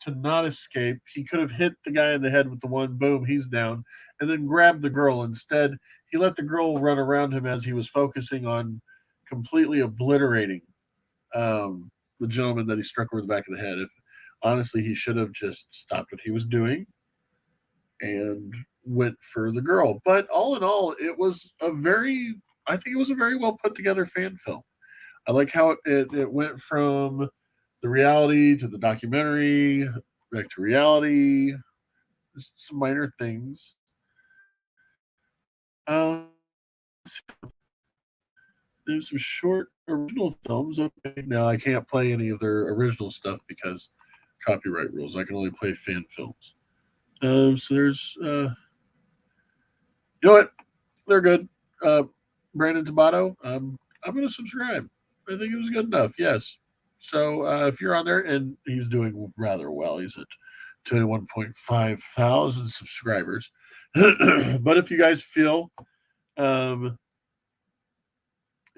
to not escape, he could have hit the guy in the head with the one, boom, he's down, and then grabbed the girl. Instead, he let the girl run around him as he was focusing on completely obliterating the gentleman that he struck over the back of the head. If honestly, he should have just stopped what he was doing and went for the girl. But all in all, I think it was a very well put together fan film. I like how it went from the reality to the documentary, back to reality, just some minor things. There's some short original films. Okay, now I can't play any of their original stuff because copyright rules. I can only play fan films. So there's, you know what? They're good. Brandon Tabato, I'm going to subscribe. I think it was good enough. Yes. So if you're on there, and he's doing rather well, he's at 21.5 thousand subscribers. But if you guys feel, if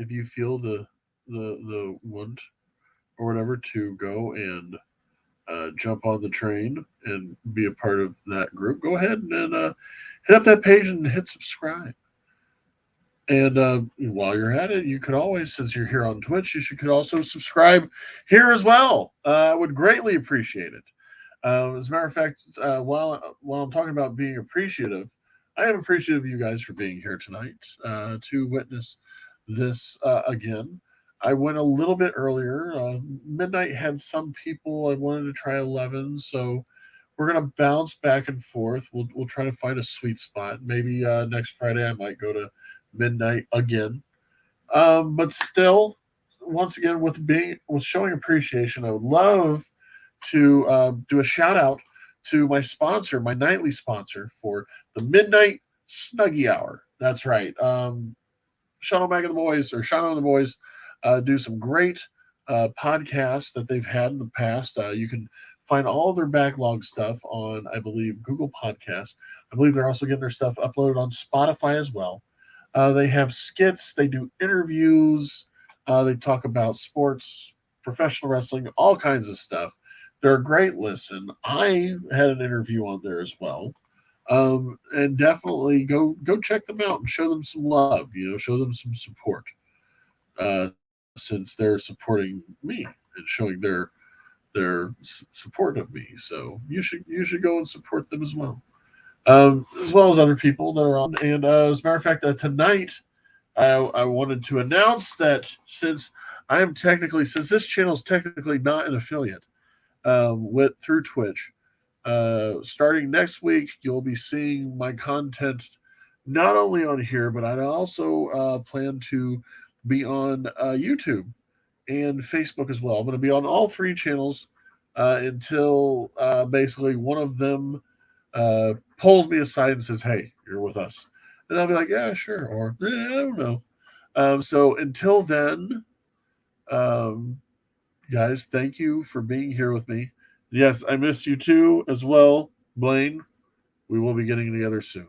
you feel the want or whatever to go and jump on the train and be a part of that group, go ahead and hit up that page and hit subscribe. And while you're at it, you could always, since you're here on Twitch, could also subscribe here as well. I would greatly appreciate it. As a matter of fact, while I'm talking about being appreciative, I am appreciative of you guys for being here tonight to witness this again. I went a little bit earlier. Midnight had some people. I wanted to try 11, so we're gonna bounce back and forth. We'll try to find a sweet spot. Maybe next Friday I might go to midnight again. But still, once again, with showing appreciation, I would love to do a shout out to my sponsor, my nightly sponsor for the Midnight Snuggie Hour. That's right. Sean O'Mega and the boys, or Sean and the boys, do some great podcasts that they've had in the past. You can find all of their backlog stuff on, I believe, Google Podcasts. I believe they're also getting their stuff uploaded on Spotify as well. They have skits, they do interviews, they talk about sports, professional wrestling, all kinds of stuff. They're a great listen. I had an interview on there as well. And definitely go check them out and show them some love, show them some support. Since they're supporting me and showing their support of me. So you should go and support them as well as other people that are on. And as a matter of fact, tonight I wanted to announce that since this channel is technically not an affiliate through Twitch, starting next week you'll be seeing my content not only on here, but I also plan to be on YouTube and Facebook as well. I'm going to be on all three channels until basically one of them pulls me aside and says, "Hey, you're with us," and I'll be like, "Yeah, sure," or I don't know. So until then, guys, thank you for being here with me. Yes, I miss you too as well, Blaine. We will be getting together soon.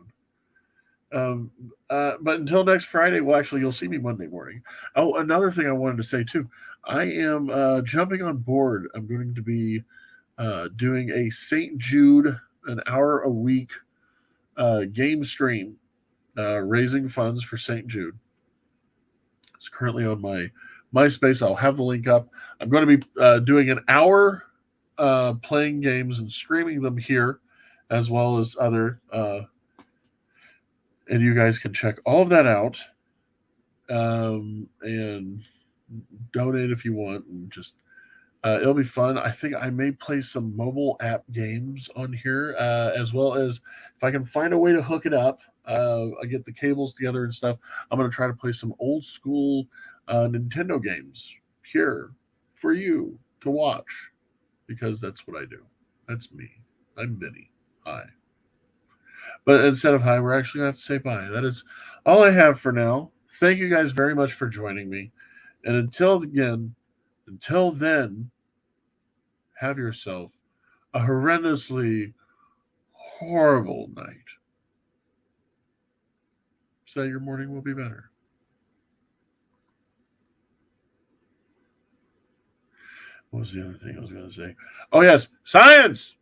But until next Friday, well, actually, you'll see me Monday morning. Oh, another thing I wanted to say too. I am jumping on board. I'm going to be doing a St. Jude, an hour a week game stream, raising funds for St. Jude. It's currently on my MySpace. I'll have the link up. I'm going to be doing an hour playing games and streaming them here, as well as other. And you guys can check all of that out and donate if you want. And just it'll be fun. I think I may play some mobile app games on here, as well as if I can find a way to hook it up. I get the cables together and stuff. I'm going to try to play some old school Nintendo games here for you to watch, because that's what I do. That's me. I'm Vinny. Hi. But instead of hi, we're actually going to have to say bye. That is all I have for now. Thank you guys very much for joining me. And until then, have yourself a horrendously horrible night, so your morning will be better. What was the other thing I was going to say? Oh, yes, science!